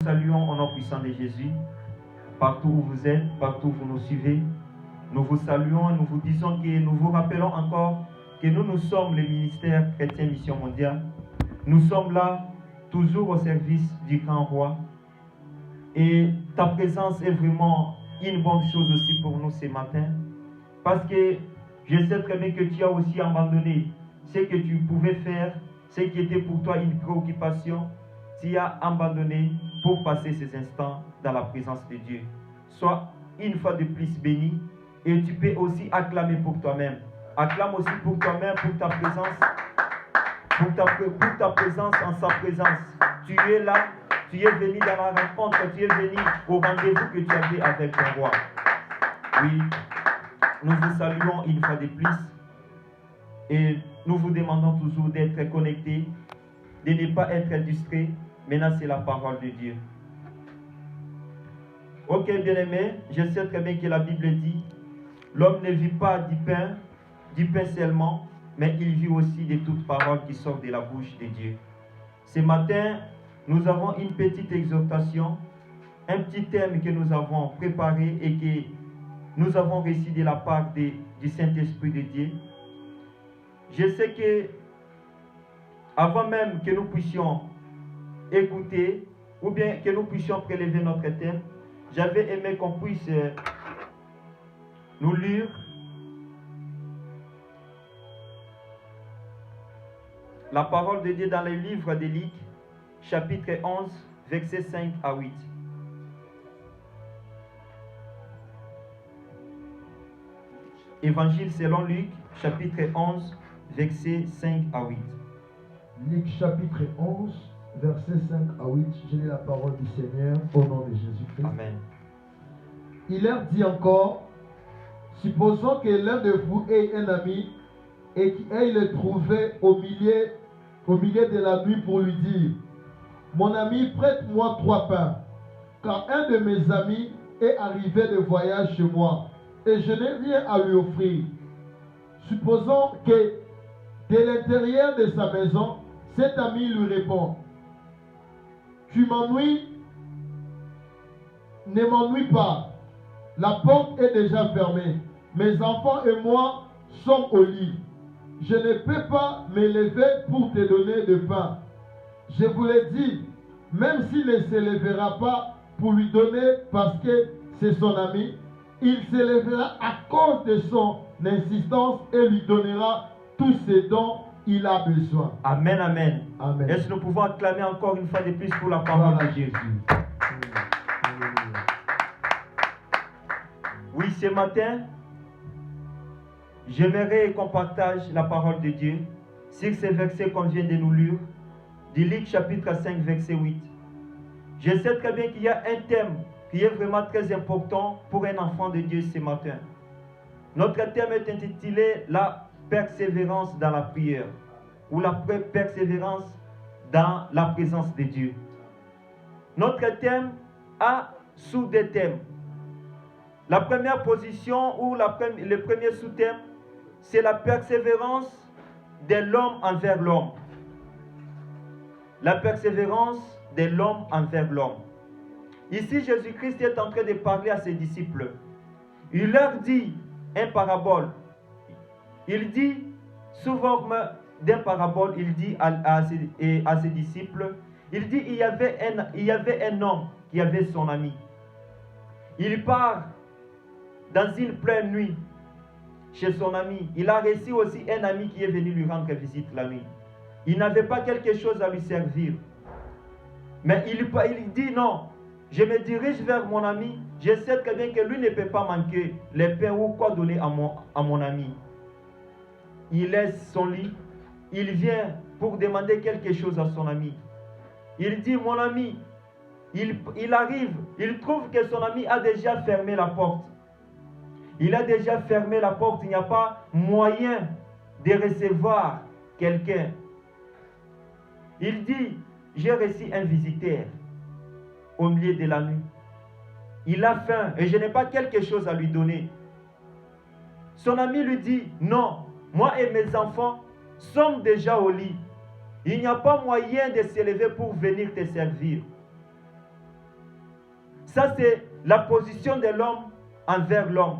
saluons au nom puissant de Jésus. Partout où vous êtes, partout où vous nous suivez, nous vous saluons et nous vous disons que nous vous rappelons encore que nous sommes le ministère chrétien Mission Mondiale. Nous sommes là toujours au service du grand roi. Et ta présence est vraiment une bonne chose aussi pour nous ce matin. Parce que je sais très bien que tu as aussi abandonné ce que tu pouvais faire, ce qui était pour toi une préoccupation. Tu as abandonné pour passer ces instants dans la présence de Dieu. Sois une fois de plus béni et tu peux aussi acclamer pour toi-même. Acclame aussi pour toi-même, pour ta présence, pour ta présence en sa présence. Tu es là, tu es venu dans la rencontre, tu es venu au rendez-vous que tu avais avec ton roi. Oui, nous vous saluons une fois de plus et nous vous demandons toujours d'être connectés, de ne pas être distraits. Maintenant, c'est la parole de Dieu. Ok, bien-aimés, je sais très bien que la Bible dit l'homme ne vit pas du pain seulement, mais il vit aussi de toute parole qui sort de la bouche de Dieu. Ce matin, nous avons une petite exhortation, un petit thème que nous avons préparé et que nous avons reçu de la part du Saint-Esprit de Dieu. Je sais que, avant même que nous puissions écouter, ou bien que nous puissions prélever notre thème, j'avais aimé qu'on puisse nous lire la parole de Dieu dans le livre de Luc, chapitre 11, versets 5 à 8. Évangile selon Luc, chapitre 11, versets 5 à 8. Luc, chapitre 11, versets 5 à 8. Je lis la parole du Seigneur au nom de Jésus-Christ. Amen. Il leur dit encore, supposons que l'un de vous ait un ami et qu'il aille le trouver au milieu de la nuit pour lui dire, mon ami, prête-moi 3 pains, car un de mes amis est arrivé de voyage chez moi et je n'ai rien à lui offrir. Supposons que de l'intérieur de sa maison, cet ami lui répond, tu m'ennuies, ne m'ennuie pas, la porte est déjà fermée, mes enfants et moi sommes au lit. Je ne peux pas me lever pour te donner de pain. Je vous l'ai dit, même s'il ne se lèvera pas pour lui donner parce que c'est son ami, il se lèvera à cause de son insistance et lui donnera tout ce dont il a besoin. Amen, amen. Amen. Est-ce que nous pouvons acclamer encore une fois de plus pour la parole de Jésus? Oui, ce matin, j'aimerais qu'on partage la parole de Dieu sur ces versets qu'on vient de nous lire, du Luc chapitre 5, verset 8. Je sais très bien qu'il y a un thème qui est vraiment très important pour un enfant de Dieu ce matin. Notre thème est intitulé « La persévérance dans la prière » ou « La persévérance dans la présence de Dieu ». Notre thème a sous-des thèmes. La première position ou le premier sous-thème, c'est la persévérance de l'homme envers l'homme. La persévérance de l'homme envers l'homme. Ici, Jésus-Christ est en train de parler à ses disciples. Il leur dit une parabole. Il dit, sous forme d'une parabole, il dit à ses disciples, il dit, il y avait un homme qui avait son ami. Il part dans une pleine nuit chez son ami. Il a reçu aussi un ami qui est venu lui rendre visite la nuit. Il n'avait pas quelque chose à lui servir. Mais il dit non, je me dirige vers mon ami. Je sais très bien que lui ne peut pas manquer les pains ou quoi donner à mon ami. Il laisse son lit. Il vient pour demander quelque chose à son ami. Il dit, mon ami, il arrive, il trouve que son ami a déjà fermé la porte. Il a déjà fermé la porte, il n'y a pas moyen de recevoir quelqu'un. Il dit, j'ai reçu un visiteur au milieu de la nuit. Il a faim et je n'ai pas quelque chose à lui donner. Son ami lui dit, non, moi et mes enfants sommes déjà au lit. Il n'y a pas moyen de s'élever pour venir te servir. Ça, c'est la position de l'homme envers l'homme.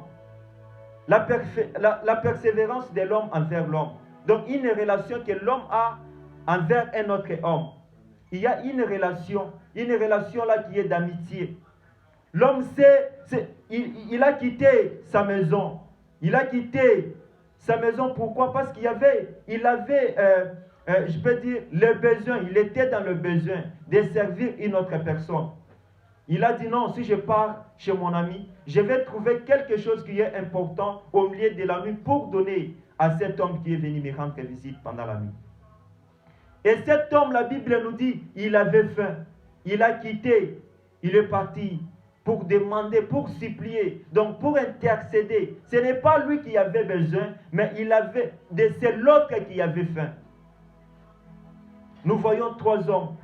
La persévérance de l'homme envers l'homme. Donc, une relation que l'homme a envers un autre homme. Il y a une relation là qui est d'amitié. L'homme il a quitté sa maison. Il a quitté sa maison, pourquoi? Parce il avait, je peux dire, le besoin. Il était dans le besoin de servir une autre personne. Il a dit non, si je pars chez mon ami, je vais trouver quelque chose qui est important au milieu de la nuit pour donner à cet homme qui est venu me rendre visite pendant la nuit. Et cet homme, la Bible nous dit, il avait faim. Il a quitté, il est parti pour demander, pour supplier, donc pour intercéder. Ce n'est pas lui qui avait besoin, mais c'est l'autre qui avait faim. Nous voyons 3 hommes.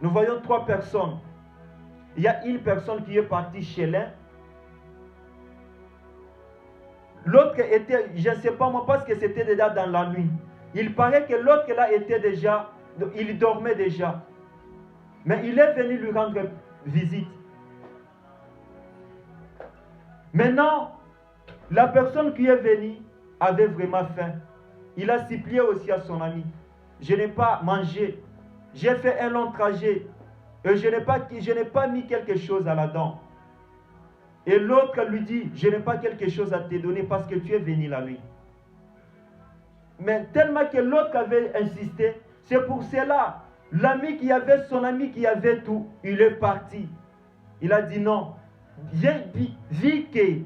Nous voyons 3 personnes. Il y a une personne qui est partie chez l'un. L'autre était, je ne sais pas moi, parce que c'était déjà dans la nuit. Il paraît que l'autre là était déjà, il dormait déjà. Mais il est venu lui rendre visite. Maintenant, la personne qui est venue avait vraiment faim. Il a supplié aussi à son ami. Je n'ai pas mangé. J'ai fait un long trajet. Et je n'ai pas mis quelque chose à la dent. Et l'autre lui dit, je n'ai pas quelque chose à te donner parce que tu es venu la nuit. Mais tellement que l'autre avait insisté, c'est pour cela, l'ami qui avait son ami qui avait tout, il est parti. Il a dit non, vu qu'il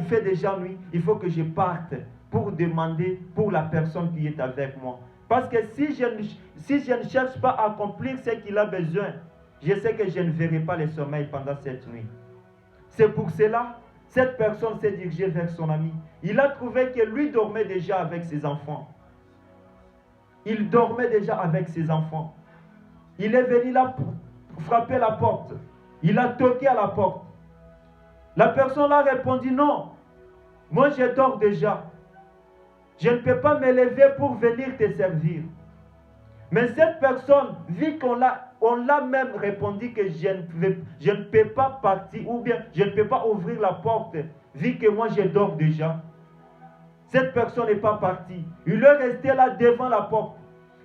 fait déjà nuit, il faut que je parte pour demander pour la personne qui est avec moi. Parce que si je ne cherche pas à accomplir ce qu'il a besoin, je sais que je ne verrai pas le sommeil pendant cette nuit. C'est pour cela, cette personne s'est dirigée vers son ami. Il a trouvé que lui dormait déjà avec ses enfants. Il dormait déjà avec ses enfants. Il est venu là pour frapper la porte. Il a toqué à la porte. La personne a répondu non. Moi je dors déjà. Je ne peux pas me lever pour venir te servir. Mais cette personne, vu qu'on l'a même répondu que je ne peux pas partir, ou bien je ne peux pas ouvrir la porte, vu que moi je dors déjà. Cette personne n'est pas partie. Il est resté là devant la porte.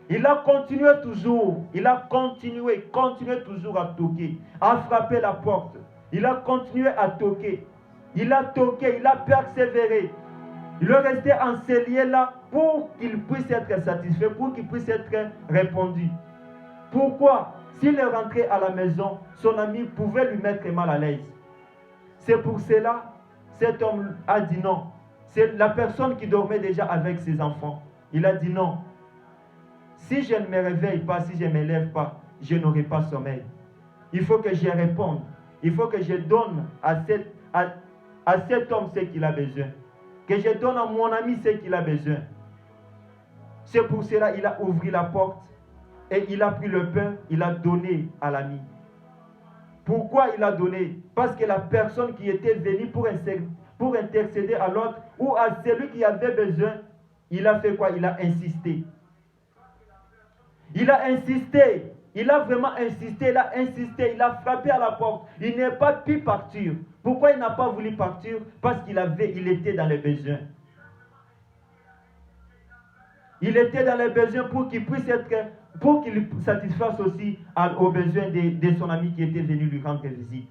Il a continué toujours. Il a continué toujours à toquer, à frapper la porte. Il a continué à toquer. Il a toqué, il a persévéré. Il est resté enseigné là pour qu'il puisse être satisfait, pour qu'il puisse être répondu. Pourquoi? S'il est rentré à la maison, son ami pouvait lui mettre mal à l'aise. C'est pour cela, cet homme a dit non. C'est la personne qui dormait déjà avec ses enfants. Il a dit non. Si je ne me réveille pas, si je ne me lève pas, je n'aurai pas sommeil. Il faut que je réponde. Il faut que je donne à cet homme ce qu'il a besoin. Que je donne à mon ami ce qu'il a besoin. C'est pour cela qu'il a ouvert la porte et il a pris le pain, il a donné à l'ami. Pourquoi il a donné? Parce que la personne qui était venue pour intercéder à l'autre ou à celui qui avait besoin, il a fait quoi? Il a insisté. Il a insisté. Il a vraiment insisté, il a frappé à la porte. Il n'a pas pu partir. Pourquoi il n'a pas voulu partir? Parce qu'il était dans les besoins. Il était dans les besoins pour qu'il satisfasse aussi aux besoins de son ami qui était venu lui rendre visite.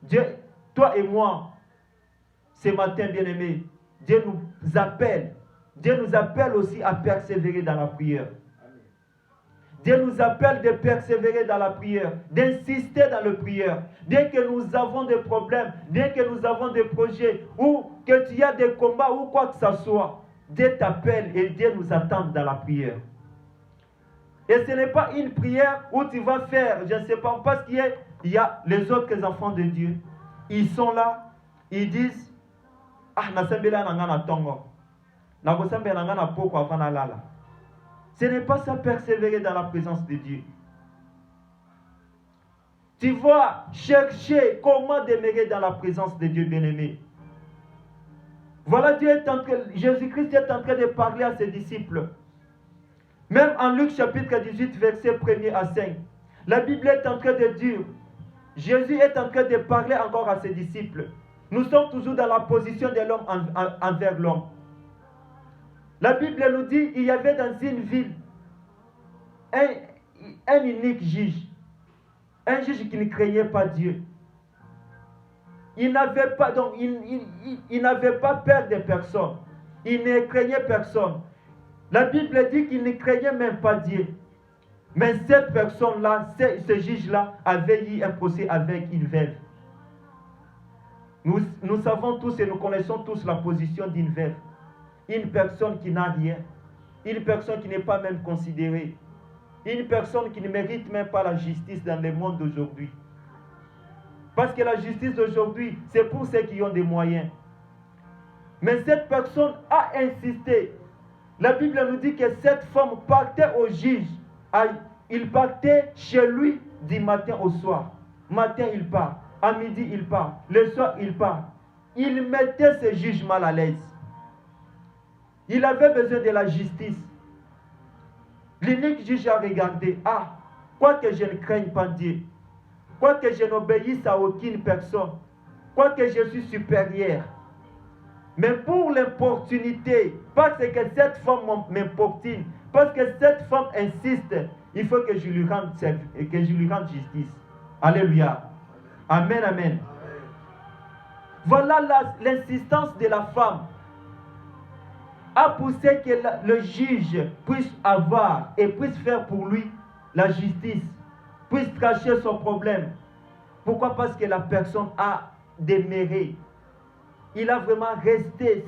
Dieu, toi et moi, ce matin, bien-aimés, Dieu nous appelle. Dieu nous appelle aussi à persévérer dans la prière. Dieu nous appelle de persévérer dans la prière, d'insister dans la prière. Dès que nous avons des problèmes, dès que nous avons des projets, ou que tu as des combats, ou quoi que ce soit, Dieu t'appelle et Dieu nous attend dans la prière. Et ce n'est pas une prière où tu vas faire, je ne sais pas, parce qu'il y a les autres enfants de Dieu. Ils sont là, ils disent, ah, nasembela nangana tongo, nagosembela nangana poko avana lala. Ce n'est pas ça persévérer dans la présence de Dieu. Tu vas chercher comment demeurer dans la présence de Dieu, bien-aimé. Voilà, Jésus-Christ est en train de parler à ses disciples. Même en Luc chapitre 18, verset 1er à 5. La Bible est en train de dire, Jésus est en train de parler encore à ses disciples. Nous sommes toujours dans la position de l'homme envers l'homme. La Bible nous dit, il y avait dans une ville un unique juge. Un juge qui ne craignait pas Dieu. Il n'avait pas, donc, il n'avait pas peur de personne. Il ne craignait personne. La Bible dit qu'il ne craignait même pas Dieu. Mais cette personne-là, ce juge-là, avait eu un procès avec une veuve. Nous savons tous et nous connaissons tous la position d'une veuve. Une personne qui n'a rien. Une personne qui n'est pas même considérée. Une personne qui ne mérite même pas la justice dans le monde d'aujourd'hui. Parce que la justice d'aujourd'hui, c'est pour ceux qui ont des moyens. Mais cette personne a insisté. La Bible nous dit que cette femme partait au juge. Il partait chez lui du matin au soir. Matin, il part. À midi, il part. Le soir, il part. Il mettait ce juge mal à l'aise. Il avait besoin de la justice. L'unique juge a regardé. Ah, quoique je ne craigne pas Dieu, quoique je n'obéisse à aucune personne, quoique je suis supérieur. Mais pour l'importunité, parce que cette femme m'importune, parce que cette femme insiste, il faut que je lui rende justice. Alléluia. Amen, amen. Voilà l'insistance de la femme a poussé que le juge puisse avoir et puisse faire pour lui la justice, puisse tracher son problème. Pourquoi? Parce que la personne a demeuré. Il a vraiment resté.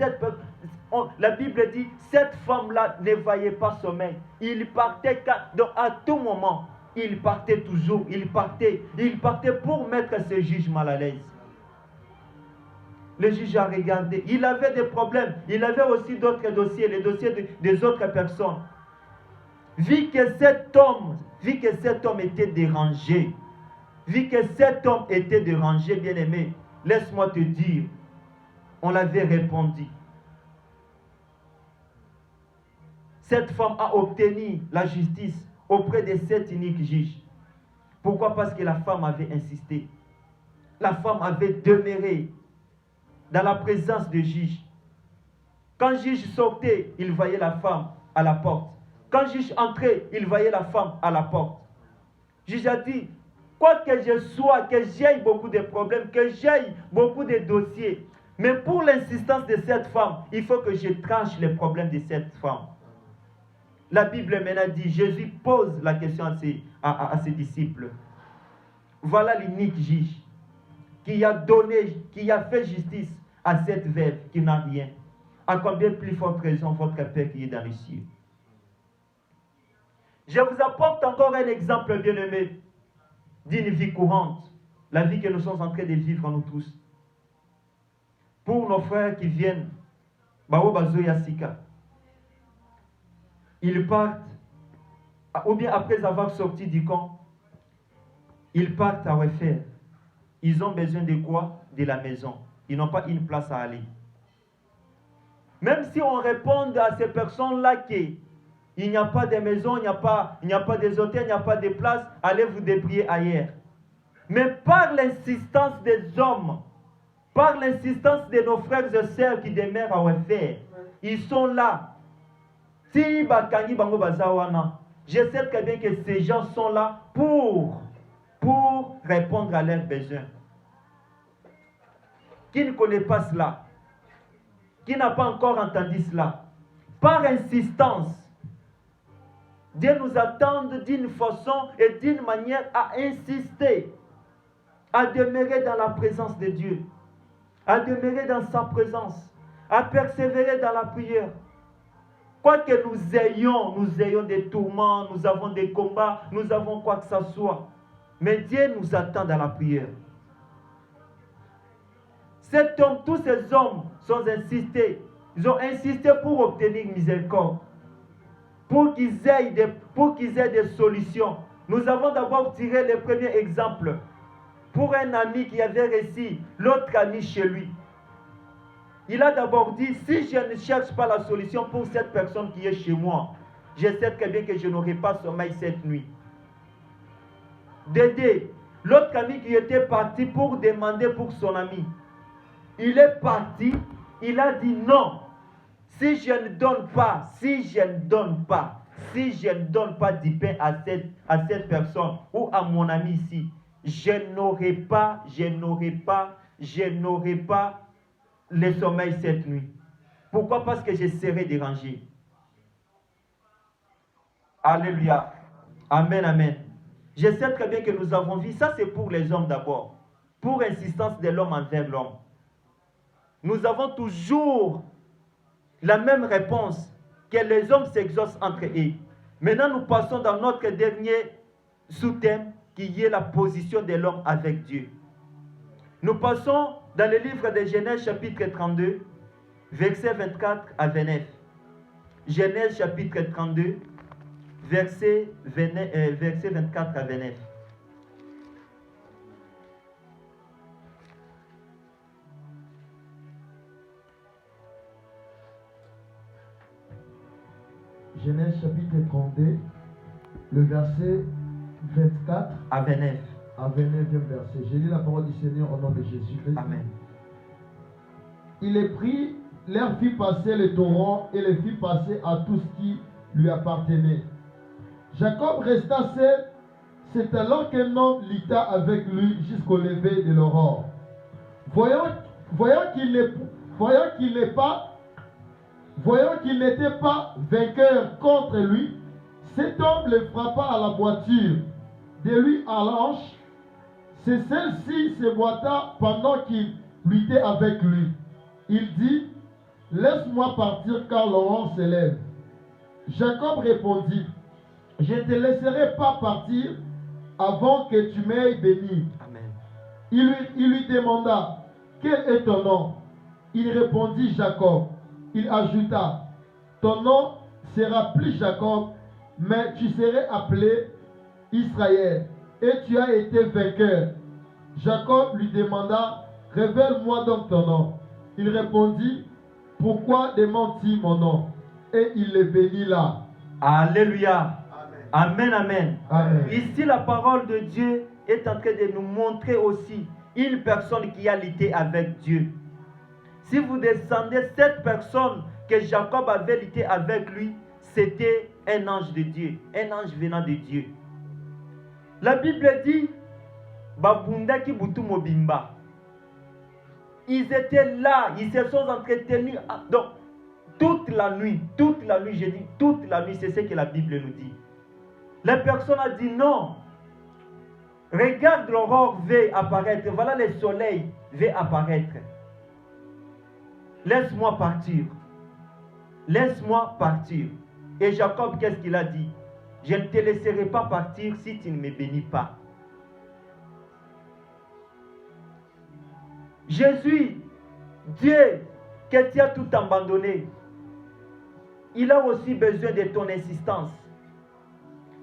La Bible dit, cette femme-là ne voyait pas sommeil. Il partait donc à tout moment. Il partait toujours. Il partait pour mettre ce juge mal à l'aise. Le juge a regardé. Il avait des problèmes. Il avait aussi d'autres dossiers, les dossiers des autres personnes. Vu que cet homme était dérangé, bien-aimé, laisse-moi te dire, on l'avait répondu. Cette femme a obtenu la justice auprès de cet unique juge. Pourquoi? Parce que la femme avait insisté. La femme avait demeuré dans la présence du juge. Quand le juge sortait, il voyait la femme à la porte. Quand le juge entrait, il voyait la femme à la porte. Le juge a dit, quoi que je sois, que j'aie beaucoup de problèmes, que j'aie beaucoup de dossiers, mais pour l'insistance de cette femme, il faut que je tranche les problèmes de cette femme. La Bible maintenant dit, Jésus pose la question à ses disciples. Voilà l'unique juge qui a fait justice à cette veuve qui n'a rien. À combien plus forte raison votre Père qui est dans les cieux. Je vous apporte encore un exemple, bien-aimé, d'une vie courante, la vie que nous sommes en train de vivre nous tous. Pour nos frères qui viennent, ils partent, ou bien après avoir sorti du camp, ils partent à refaire. Ils ont besoin de quoi? De la maison. Ils n'ont pas une place à aller. Même si on répond à ces personnes-là qu'il n'y a pas de maison, il n'y a pas des hôtels, il n'y a pas de place, allez vous débrouiller ailleurs. Mais par l'insistance des hommes, par l'insistance de nos frères et sœurs qui demeurent à refaire, ils sont là. Si bakangi bango bazawana, je sais très bien que ces gens sont là pour répondre à leurs besoins. Qui ne connaît pas cela? Qui n'a pas encore entendu cela? Par insistance, Dieu nous attend d'une façon et d'une manière à insister, à demeurer dans la présence de Dieu, à demeurer dans sa présence, à persévérer dans la prière. Quoi que nous ayons des tourments, nous avons des combats, nous avons quoi que ce soit. Mais Dieu nous attend dans la prière. Cet homme, tous ces hommes sont insistés. Ils ont insisté pour obtenir miséricorde. Pour qu'ils aient des solutions. Nous avons d'abord tiré le premier exemple. Pour un ami qui avait réussi l'autre ami chez lui. Il a d'abord dit, si je ne cherche pas la solution pour cette personne qui est chez moi, je sais très bien que je n'aurai pas sommeil cette nuit. d'aider. L'autre ami qui était parti pour demander pour son ami. Il est parti, il a dit non. Si je ne donne pas, si je ne donne pas du pain à cette personne ou à mon ami ici, je n'aurai pas le sommeil cette nuit. Pourquoi? Parce que je serai dérangé. Alléluia. Amen, amen. Je sais très bien que nous avons vu, ça c'est pour les hommes d'abord, pour insistance de l'homme envers l'homme. Nous avons toujours la même réponse, que les hommes s'exaucent entre eux. Maintenant, nous passons dans notre dernier sous-thème, qui est la position de l'homme avec Dieu. Nous passons dans le livre de Genèse chapitre 32, versets 24 à 29. Genèse chapitre 32, versets 24 à 29. Genèse chapitre 32, le verset 24 à 29. À 29e verset. J'ai lu la parole du Seigneur au nom de Jésus-Christ. Amen. Il les prit, leur fit passer le torrent et les fit passer à tout ce qui lui appartenait. Jacob resta seul. C'est alors qu'un homme lutta avec lui jusqu'au lever de l'aurore. Voyant qu'il n'était pas vainqueur contre lui, cet homme le frappa à la voiture, de lui à l'anche. C'est celle-ci se boita pendant qu'il luttait avec lui. Il dit, laisse-moi partir car l'aurore se lève. Jacob répondit, je ne te laisserai pas partir avant que tu m'aies béni. Amen. Il lui demanda, quel est ton nom? Il répondit, Jacob. Il ajouta, ton nom sera plus Jacob, mais tu serais appelé Israël, et tu as été vainqueur. Jacob lui demanda, révèle-moi donc ton nom. Il répondit, pourquoi demandes-tu mon nom? Et il le bénit là. Alléluia. Amen, amen. Amen. Ici, la parole de Dieu est en train de nous montrer aussi une personne qui a lutté avec Dieu. Si vous descendez, cette personne que Jacob avait lutté avec lui, c'était un ange de Dieu, un ange venant de Dieu. La Bible dit, Babunda ki butu mobimba. Ils étaient là, ils se sont entretenus. Donc, toute la nuit, je dis, toute la nuit, c'est ce que la Bible nous dit. La personne a dit non. Regarde, l'aurore va apparaître. Voilà le soleil va apparaître. Laisse-moi partir. Laisse-moi partir. Et Jacob, qu'est-ce qu'il a dit? Je ne te laisserai pas partir si tu ne me bénis pas. Jésus, Dieu, que tu as tout abandonné, il a aussi besoin de ton insistance.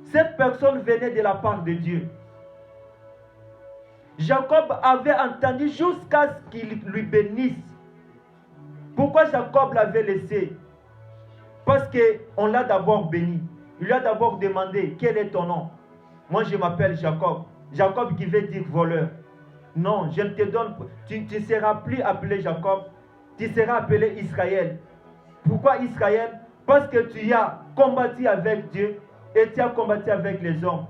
Cette personne venait de la part de Dieu. Jacob avait entendu jusqu'à ce qu'il lui bénisse. Pourquoi Jacob l'avait laissé? Parce qu'on l'a d'abord béni. Il lui a d'abord demandé, quel est ton nom? Moi je m'appelle Jacob. Jacob qui veut dire voleur. Non, je ne te donne pas. Tu ne seras plus appelé Jacob. Tu seras appelé Israël. Pourquoi Israël? Parce que tu as combattu avec Dieu et tu as combattu avec les hommes.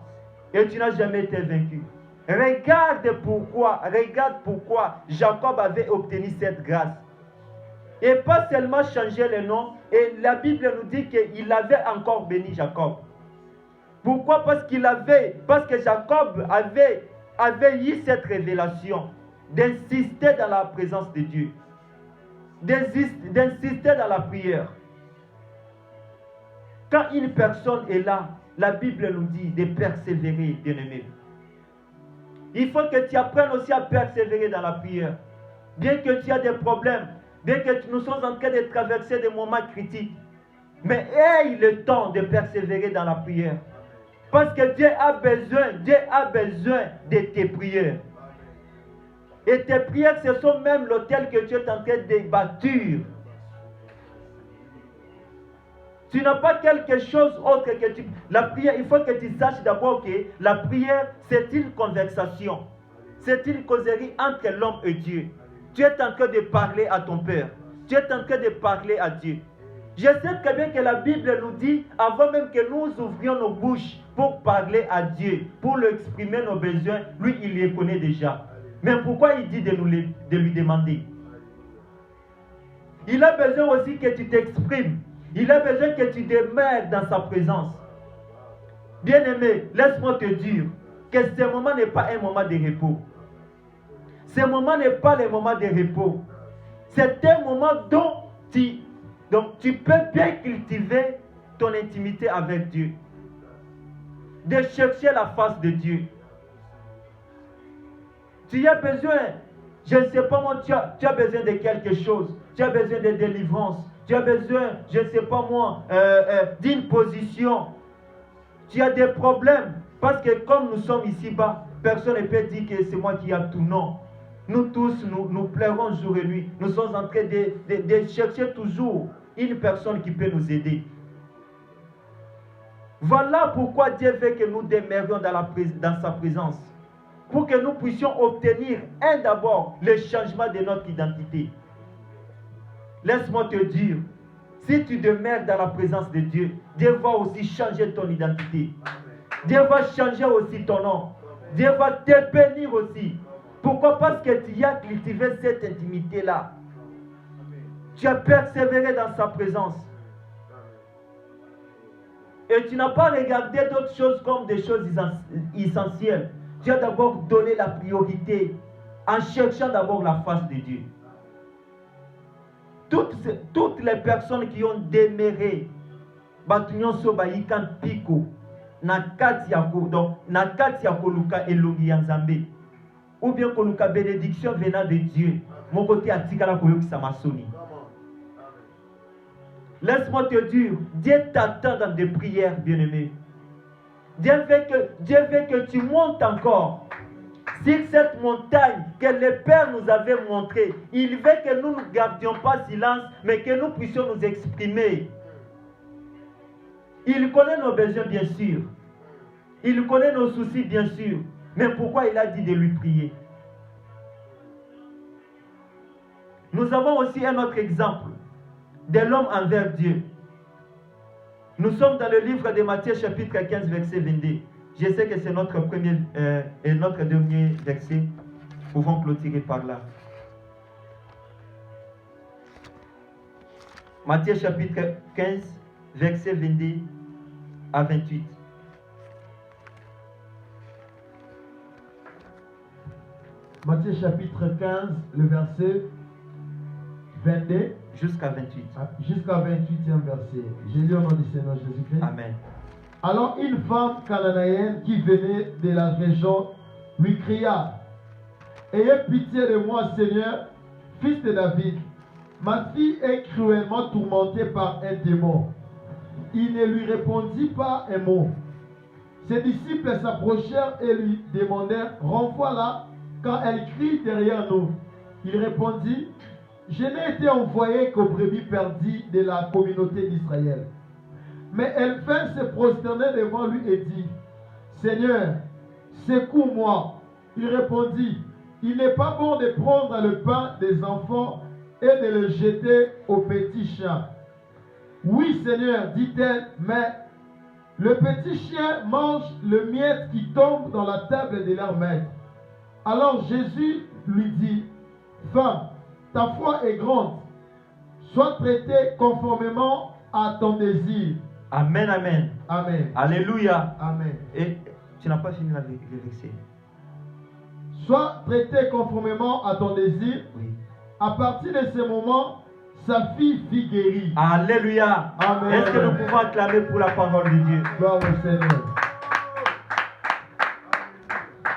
Et tu n'as jamais été vaincu. Regarde pourquoi Jacob avait obtenu cette grâce. Et pas seulement changer le nom. Et la Bible nous dit qu'il avait encore béni Jacob. Pourquoi? Parce que Jacob avait eu cette révélation d'insister dans la présence de Dieu. D'insister dans la prière. Quand une personne est là, la Bible nous dit de persévérer, bien-aimé. Il faut que tu apprennes aussi à persévérer dans la prière. Bien que tu aies des problèmes, bien que nous sommes en train de traverser des moments critiques, mais aie le temps de persévérer dans la prière. Parce que Dieu a besoin de tes prières. Et tes prières, ce sont même l'autel que tu es en train de bâtir. Tu n'as pas quelque chose autre que tu... La prière, il faut que tu saches d'abord que la prière, c'est une conversation. C'est une causerie entre l'homme et Dieu. Tu es en train de parler à ton Père. Tu es en train de parler à Dieu. Je sais très bien que la Bible nous dit, avant même que nous ouvrions nos bouches pour parler à Dieu, pour lui exprimer nos besoins, lui, il les connaît déjà. Mais pourquoi il dit de lui demander? Il a besoin aussi que tu t'exprimes. Il a besoin que tu demeures dans sa présence. Bien-aimé, laisse-moi te dire que ce moment n'est pas un moment de repos. Ce moment n'est pas le moment de repos. C'est un moment dont tu peux bien cultiver ton intimité avec Dieu. De chercher la face de Dieu. Tu as besoin, je ne sais pas moi, tu as besoin de quelque chose. Tu as besoin de délivrance. Tu as besoin, je ne sais pas moi, d'une position. Tu as des problèmes. Parce que comme nous sommes ici-bas, personne ne peut dire que c'est moi qui ai tout. Non. Nous tous, nous pleurons jour et nuit. Nous sommes en train de chercher toujours une personne qui peut nous aider. Voilà pourquoi Dieu veut que nous demeurions dans sa présence. Pour que nous puissions obtenir, d'abord, le changement de notre identité. Laisse-moi te dire, si tu demeures dans la présence de Dieu, Dieu va aussi changer ton identité. Dieu va changer aussi ton nom. Dieu va te bénir aussi. Pourquoi? Parce que tu as cultivé cette intimité-là. Tu as persévéré dans sa présence. Et tu n'as pas regardé d'autres choses comme des choses essentielles. Tu as d'abord donné la priorité en cherchant d'abord la face de Dieu. Toutes les personnes qui ont demeuré, ou bien koluka bénédiction venant de Dieu, mon côté a tikala koyoki samasoni. Laisse-moi te dire, Dieu t'attend dans des prières, bien-aimés. Dieu veut que tu montes encore sur cette montagne que le Père nous avait montrée. Il veut que nous ne gardions pas silence, mais que nous puissions nous exprimer. Il connaît nos besoins, bien sûr. Il connaît nos soucis, bien sûr. Mais pourquoi il a dit de lui prier? Nous avons aussi un autre exemple de l'homme envers Dieu. Nous sommes dans le livre de Matthieu chapitre 15 verset 22. Je sais que c'est notre premier et notre dernier verset. Nous pouvons clôturer par là. Matthieu chapitre 15 verset 22 à 28. Matthieu chapitre 15, le verset 22 jusqu'à 28. Jusqu'à 28e verset. J'ai lu au nom du Seigneur Jésus-Christ. Amen. Alors une femme cananéenne qui venait de la région lui cria: Ayez pitié de moi, Seigneur, fils de David. Ma fille est cruellement tourmentée par un démon. Il ne lui répondit pas un mot. Ses disciples s'approchèrent et lui demandèrent: Renvoie-la, car elle crie derrière nous. Il répondit: Je n'ai été envoyé qu'aux brebis perdues de la communauté d'Israël. Mais elle vint se prosterner devant lui et dit: Seigneur, secoue-moi. Il répondit: Il n'est pas bon de prendre le pain des enfants et de le jeter aux petits chiens. Oui, Seigneur, dit-elle, mais le petit chien mange le miette qui tombe dans la table de leur maître. Alors Jésus lui dit: Femme, ta foi est grande. Sois traitée conformément à ton désir. Amen, amen. Amen. Alléluia. Amen. Et tu n'as pas fini le verset. Sois traité conformément à ton désir. Oui. À partir de ce moment, sa fille fut guérie. Alléluia. Amen. Est-ce que nous pouvons acclamer pour la parole de Dieu? Gloire au Seigneur.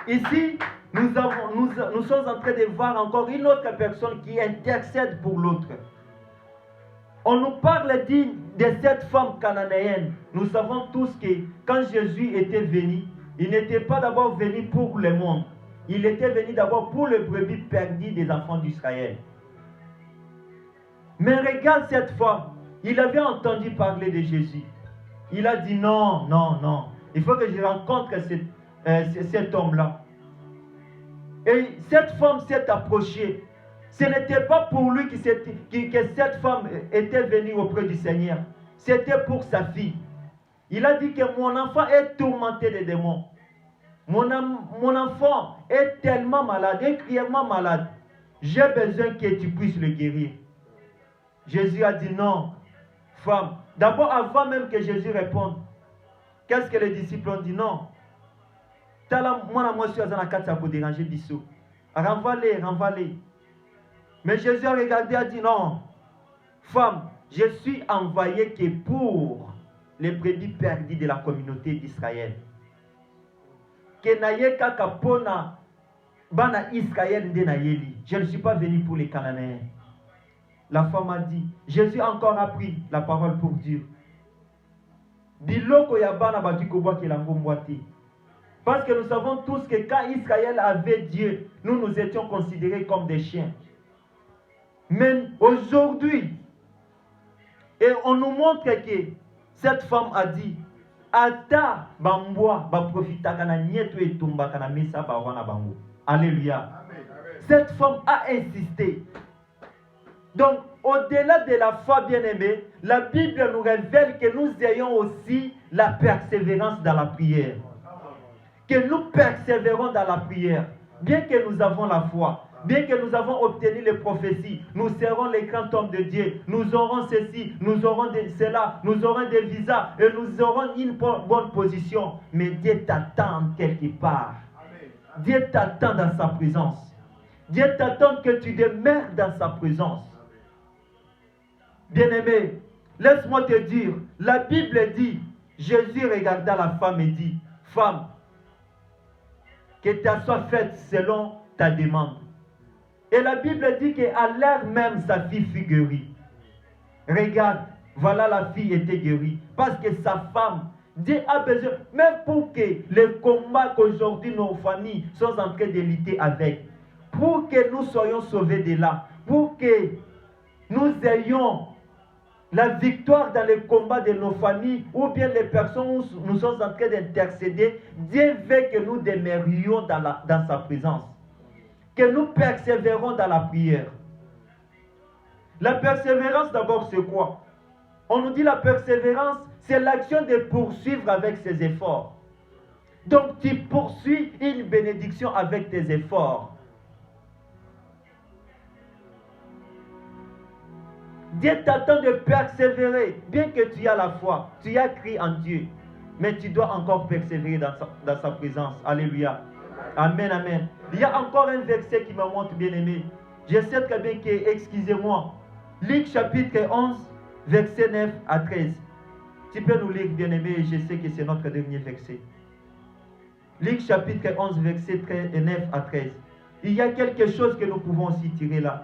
Ici, nous sommes en train de voir encore une autre personne qui intercède pour l'autre. On nous parle de cette femme cananéenne. Nous savons tous que quand Jésus était venu, il n'était pas d'abord venu pour le monde. Il était venu d'abord pour les brebis perdues des enfants d'Israël. Mais regarde cette femme. il avait entendu parler de Jésus. Il a dit non, non, non. Il faut que je rencontre cet homme-là. Et cette femme s'est approchée. Ce n'était pas pour lui que cette femme était venue auprès du Seigneur. C'était pour sa fille. Il a dit que mon enfant est tourmenté des démons. Mon enfant est tellement malade, incroyablement malade. J'ai besoin que tu puisses le guérir. Jésus a dit non, femme. D'abord, avant même que Jésus réponde, qu'est-ce que les disciples ont dit? Non. Moi, je suis pour déranger Bissou. Renvoie-les. Mais Jésus a regardé et a dit non, femme, je suis envoyé que pour les brebis perdues de la communauté d'Israël. Que naye kakapona bana Israël de nayeli. Je ne suis pas venu pour les Cananéens. La femme a dit, Jésus a encore appris la parole pour dire. Biloko ya bana badikoba ke lango mwati. Parce que nous savons tous que quand Israël avait Dieu, nous étions considérés comme des chiens. Mais aujourd'hui, et on nous montre que cette femme a dit, Ata bambwa ba profita kana nyeto etumba kana mesa ba wana bango. Alléluia. Cette femme a insisté. Donc, au-delà de la foi bien-aimée, la Bible nous révèle que nous ayons aussi la persévérance dans la prière. Que nous persévérons dans la prière. Bien que nous avons la foi, bien que nous avons obtenu les prophéties, nous serons les grands hommes de Dieu. Nous aurons ceci, nous aurons cela, nous aurons des visas et nous aurons une bonne position. Mais Dieu t'attend quelque part. Dieu t'attend dans sa présence. Dieu t'attend que tu demeures dans sa présence. Bien-aimé, laisse-moi te dire, la Bible dit, Jésus regarda la femme et dit, femme, que ta soit faite selon ta demande. Et la Bible dit qu'à l'heure même, sa fille fut guérie. Regarde, voilà la fille était guérie. Parce que sa femme, Dieu a besoin, même pour que le combat qu'aujourd'hui nos familles sont en train de lutter avec, pour que nous soyons sauvés de là, pour que nous ayons la victoire dans le combat de nos familles, ou bien les personnes où nous sommes en train d'intercéder, Dieu veut que nous demeurions dans sa présence. Que nous persévérons dans la prière. La persévérance d'abord c'est quoi? On nous dit la persévérance, c'est l'action de poursuivre avec ses efforts. Donc tu poursuis une bénédiction avec tes efforts. Dieu t'attend de persévérer, bien que tu aies la foi, tu as cru en Dieu, mais tu dois encore persévérer dans sa présence. Alléluia. Amen, amen. Il y a encore un verset qui me montre, bien aimé. Je sais très bien que, excusez-moi, Luc chapitre 11, verset 9 à 13. Tu peux nous lire, bien aimé, et je sais que c'est notre dernier verset. Luc chapitre 11, verset 9 à 13. Il y a quelque chose que nous pouvons aussi tirer là.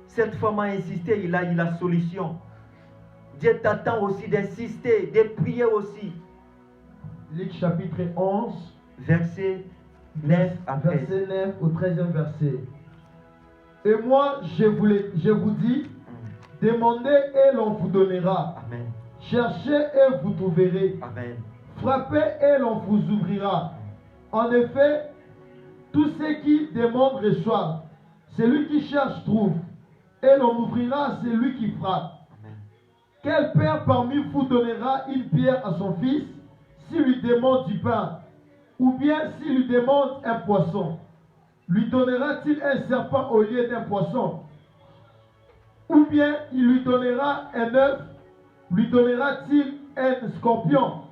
Cette femme a insisté, il a eu la solution. Dieu t'attend aussi d'insister, de prier aussi. Luc chapitre 11, verset 9 à 13. Verset 9 au 13e verset. Et moi, je vous dis, demandez et l'on vous donnera. Amen. Cherchez et vous trouverez. Amen. Frappez et l'on vous ouvrira. En effet, tous ceux qui demandent reçoivent. Celui qui cherche trouve. Et l'on ouvrira à celui qui frappe. Amen. Quel père parmi vous donnera une pierre à son fils s'il lui demande du pain? Ou bien s'il lui demande un poisson? Lui donnera-t-il un serpent au lieu d'un poisson? Ou bien il lui donnera un œuf? Lui donnera-t-il un scorpion?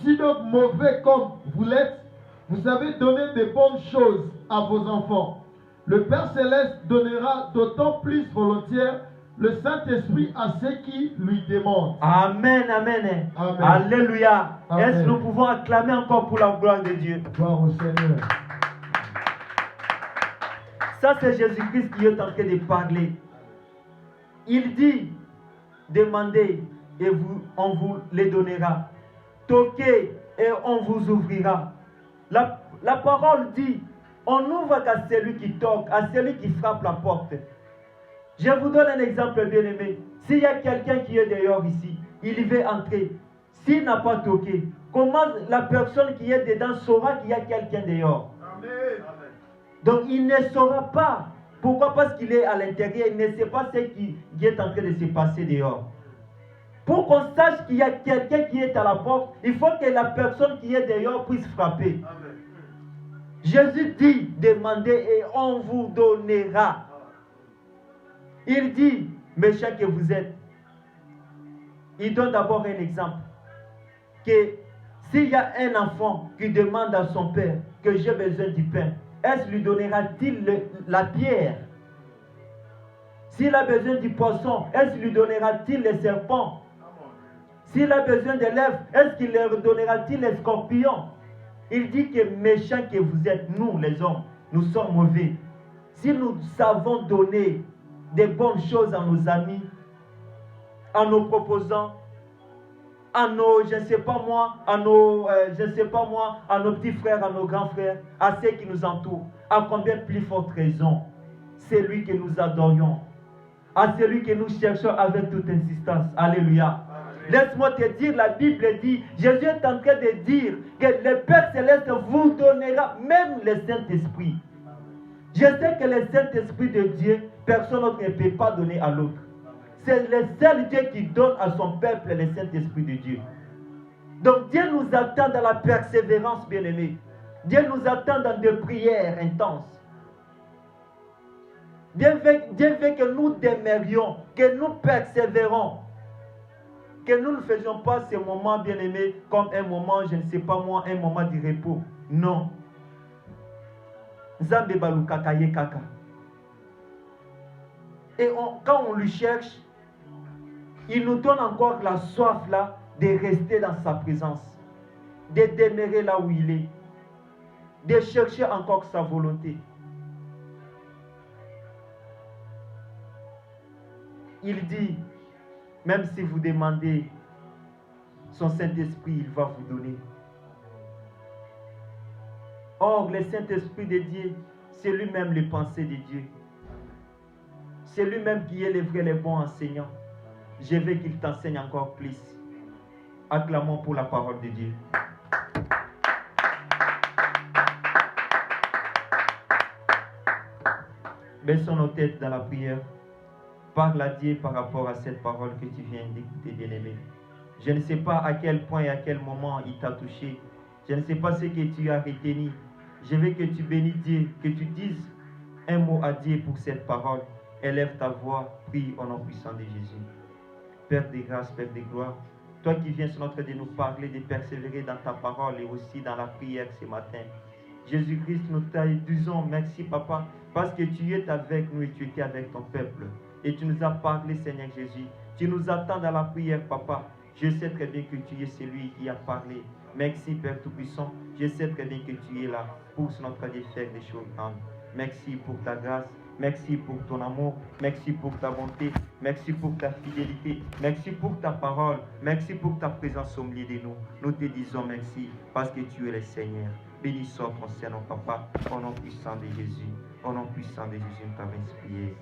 Si donc mauvais comme vous l'êtes, vous savez donner de bonnes choses à vos enfants, le Père Céleste donnera d'autant plus volontiers le Saint-Esprit à ceux qui lui demandent. Amen, amen. Amen. Alléluia. Amen. Est-ce que nous pouvons acclamer encore pour la gloire de Dieu? Gloire au Seigneur. Ça, c'est Jésus-Christ qui est en train de parler. Il dit, demandez et on vous les donnera. Toquez et on vous ouvrira. La parole dit, on n'ouvre qu'à celui qui toque, à celui qui frappe la porte. Je vous donne un exemple, bien-aimé. S'il y a quelqu'un qui est dehors ici, il veut entrer. S'il n'a pas toqué, comment la personne qui est dedans saura qu'il y a quelqu'un dehors? Amen. Donc il ne saura pas. Pourquoi? Parce qu'il est à l'intérieur, il ne sait pas ce qui est en train de se passer dehors. Pour qu'on sache qu'il y a quelqu'un qui est à la porte, il faut que la personne qui est dehors puisse frapper. Amen. Jésus dit, demandez et on vous donnera. Il dit, méchant que vous êtes. Il donne d'abord un exemple. Que s'il y a un enfant qui demande à son père que j'ai besoin du pain, est-ce lui donnera-t-il la pierre? S'il a besoin du poisson, est-ce lui donnera-t-il les serpents? S'il a besoin de lèvres, est-ce qu'il leur donnera-t-il les scorpions? Il dit que méchants que vous êtes, nous les hommes, nous sommes mauvais. Si nous savons donner des bonnes choses à nos amis, à nos proposants, à nos, je ne sais pas moi, à nos petits frères, à nos grands frères, à ceux qui nous entourent, à combien plus forte raison, c'est lui que nous adorions, à celui que nous cherchons avec toute insistance. Alléluia. Laisse-moi te dire, la Bible dit, Jésus est en train de dire que le Père Céleste vous donnera même le Saint-Esprit. Je sais que le Saint-Esprit de Dieu, personne d'autre ne peut pas donner à l'autre. C'est le seul Dieu qui donne à son peuple le Saint-Esprit de Dieu. Donc Dieu nous attend dans la persévérance, bien-aimés. Dieu nous attend dans des prières intenses. Dieu veut que nous demeurions, que nous persévérons. Que nous ne faisions pas ce moment, bien-aimés, comme un moment, je ne sais pas moi, un moment de repos. Non. Nzambe balukaka ye kaka. Et quand on lui cherche, il nous donne encore la soif là de rester dans sa présence, de demeurer là où il est, de chercher encore sa volonté. Il dit, même si vous demandez son Saint-Esprit, il va vous donner. Or, le Saint-Esprit de Dieu, c'est lui-même les pensées de Dieu. C'est lui-même qui est le vrai, le bon enseignant. Je veux qu'il t'enseigne encore plus. Acclamons pour la parole de Dieu. Baissons nos têtes dans la prière. Parle à Dieu par rapport à cette parole que tu viens d'écouter, bien-aimé. Je ne sais pas à quel point et à quel moment il t'a touché. Je ne sais pas ce que tu as retenu. Je veux que tu bénisses Dieu, que tu dises un mot à Dieu pour cette parole. Élève ta voix, prie au nom puissant de Jésus. Père de grâce, Père de gloire, toi qui viens sur notre de nous parler, de persévérer dans ta parole et aussi dans la prière ce matin. Jésus-Christ, nous te disons merci, Papa, parce que tu es avec nous et tu étais avec ton peuple. Et tu nous as parlé, Seigneur Jésus. Tu nous attends dans la prière, Papa. Je sais très bien que tu es celui qui a parlé. Merci, Père Tout-Puissant. Je sais très bien que tu es là pour notre de faire des choses grandes. Merci pour ta grâce. Merci pour ton amour. Merci pour ta bonté. Merci pour ta fidélité. Merci pour ta parole. Merci pour ta présence au milieu de nous. Nous te disons merci parce que tu es le Seigneur. Béni soit ton Seigneur, Papa, au nom puissant de Jésus. Au nom puissant de Jésus, nous t'avons prié.